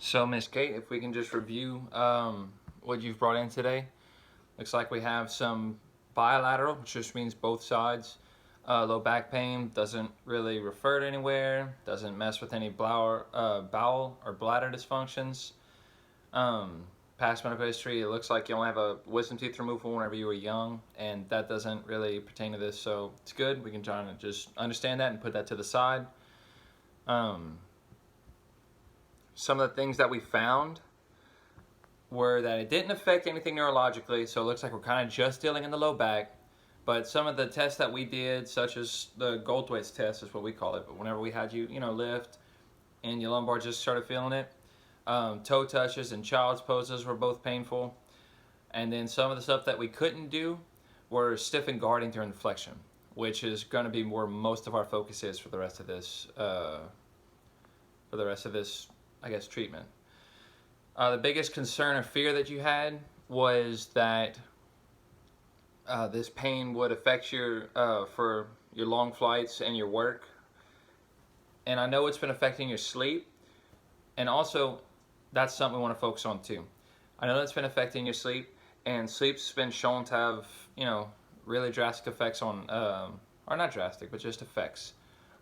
So, Miss Kate, if we can just review what you've brought in today. Looks like we have some bilateral, which just means both sides. Low back pain, doesn't really refer to anywhere, doesn't mess with any bowel or bladder dysfunctions. Past medical history, it looks like you only have a wisdom teeth removal whenever you were young, and that doesn't really pertain to this, so it's good. We can try to just understand that and put that to the side. Some of the things that we found were that it didn't affect anything neurologically, so it looks like we're kind of just dealing in the low back. But some of the tests that we did, such as the Goldthwait's test is what we call it, but whenever we had you, lift and your lumbar just started feeling it, toe touches and child's poses were both painful. And then some of the stuff that we couldn't do were stiff and guarding during flexion, which is going to be where most of our focus is for the rest of this, I guess, treatment. The biggest concern or fear that you had was that this pain would affect your for your long flights and your work. And I know it's been affecting your sleep, and also that's something we want to focus on too. I know that's been affecting your sleep, and sleep's been shown to have really drastic effects on, or not drastic, but just effects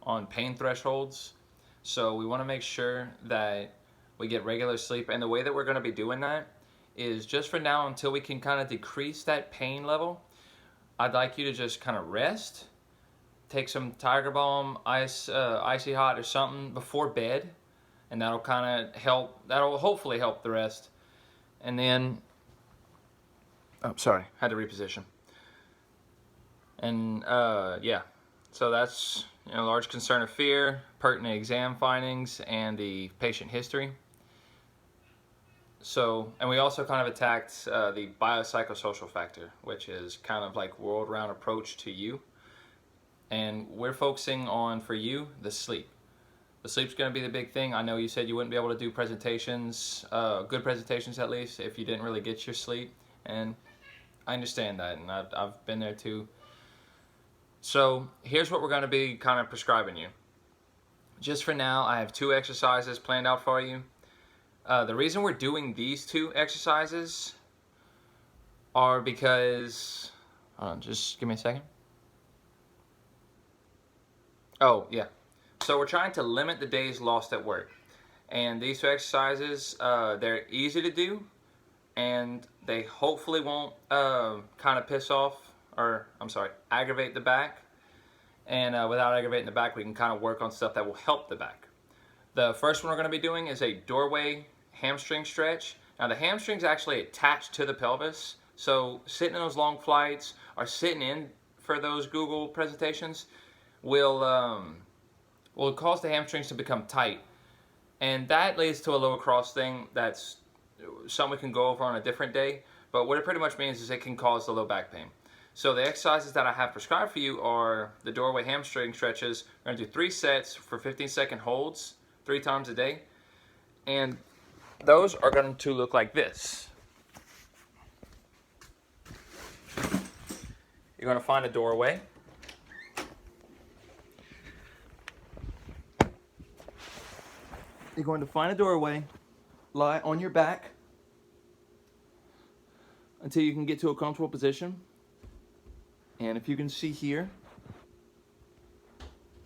on pain thresholds. So we want to make sure that we get regular sleep, and the way that we're going to be doing that is just for now until we can kind of decrease that pain level. I'd like you to just kind of rest, take some Tiger Balm, icy hot or something before bed, and that'll kind of help. That'll hopefully help the rest. And then, had to reposition. And yeah, so that's large concern or fear, pertinent exam findings, and the patient history. So, and we also kind of attacked the biopsychosocial factor, which is kind of like world-round approach to you. And we're focusing on, for you, the sleep. The sleep's going to be the big thing. I know you said you wouldn't be able to do presentations, good presentations at least, if you didn't really get your sleep. And I understand that, and I've been there too. So here's what we're going to be kind of prescribing you. Just for now, I have 2 exercises planned out for you. The reason we're doing these 2 exercises are because, hold on, just give me a second. Oh, yeah. So we're trying to limit the days lost at work. And these 2 exercises, they're easy to do, and they hopefully won't kind of piss off, or aggravate the back. And without aggravating the back, we can kind of work on stuff that will help the back. The first one we're going to be doing is a doorway hamstring stretch. Now the hamstring's actually attached to the pelvis, so sitting in those long flights or sitting in for those Google presentations will cause the hamstrings to become tight, and that leads to a lower cross thing. That's something we can go over on a different day, but what it pretty much means is it can cause the low back pain. So the exercises that I have prescribed for you are the doorway hamstring stretches. We're going to do 3 sets for 15-second holds 3 times a day, and those are going to look like this. You're going to find a doorway. You're going to find a doorway, lie on your back until you can get to a comfortable position. And if you can see here,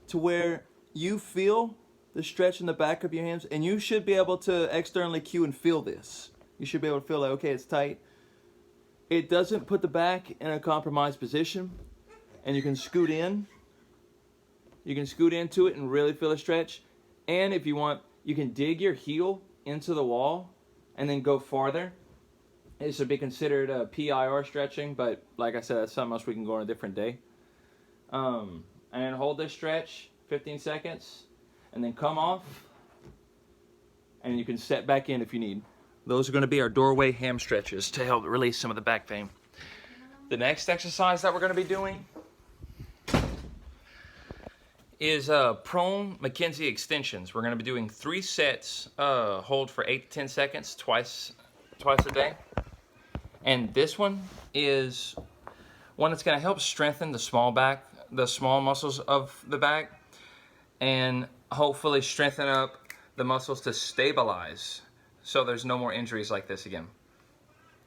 to where you feel the stretch in the back of your hands, and you should be able to externally cue and feel this. You should be able to feel like, okay, it's tight. It doesn't put the back in a compromised position, and you can scoot in. You can scoot into it and really feel a stretch. And if you want, you can dig your heel into the wall and then go farther. This would be considered a PIR stretching, but like I said, that's something else we can go on a different day. And then hold this stretch 15 seconds. And then come off, and you can set back in if you need. Those are going to be our doorway ham stretches to help release some of the back pain. The next exercise that we're going to be doing is prone McKenzie extensions. We're going to be doing 3 sets, hold for 8 to 10 seconds, twice a day. And this one is one that's going to help strengthen the small muscles of the back, and hopefully strengthen up the muscles to stabilize so there's no more injuries like this again.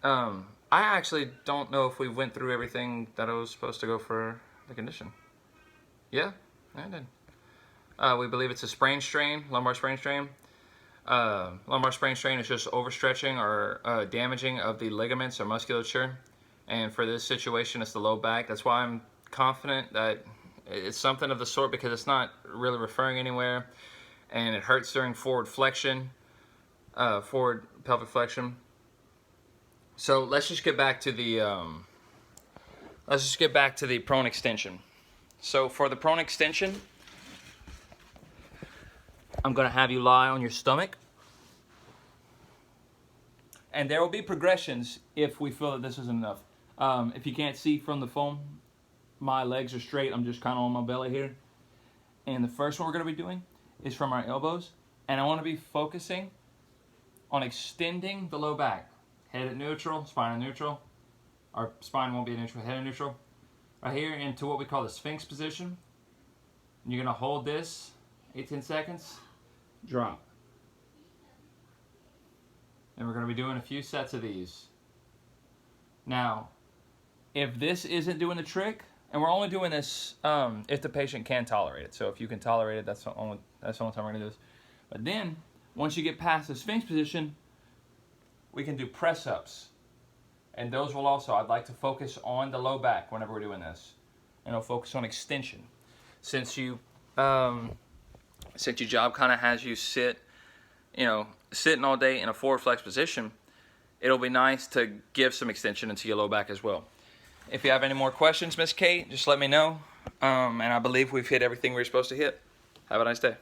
I actually don't know if we went through everything that I was supposed to go for the condition. Yeah, I did. We believe it's a sprain strain, lumbar sprain strain. Lumbar sprain strain is just overstretching or damaging of the ligaments or musculature. And for this situation, it's the low back. That's why I'm confident that it's something of the sort, because it's not really referring anywhere. And it hurts during forward flexion, forward pelvic flexion. So let's just get back to the prone extension. So for the prone extension, I'm going to have you lie on your stomach. And there will be progressions if we feel that this isn't enough. If you can't see from the phone, my legs are straight. I'm just kind of on my belly here. And the first one we're going to be doing is from our elbows. And I want to be focusing on extending the low back. Head at neutral, spine at neutral. Our spine won't be at neutral, head at neutral. Right here into what we call the Sphinx position. And you're going to hold this 18 seconds. Drop. And we're going to be doing a few sets of these. Now, if this isn't doing the trick, and we're only doing this if the patient can tolerate it. So if you can tolerate it, that's the only time we're going to do this. But then, once you get past the Sphinx position, we can do press-ups. And those will also, I'd like to focus on the low back whenever we're doing this. And I'll focus on extension. Since your job kind of has you sitting all day in a forward flex position, it'll be nice to give some extension into your low back as well. If you have any more questions, Miss Kate, just let me know. And I believe we've hit everything we're supposed to hit. Have a nice day.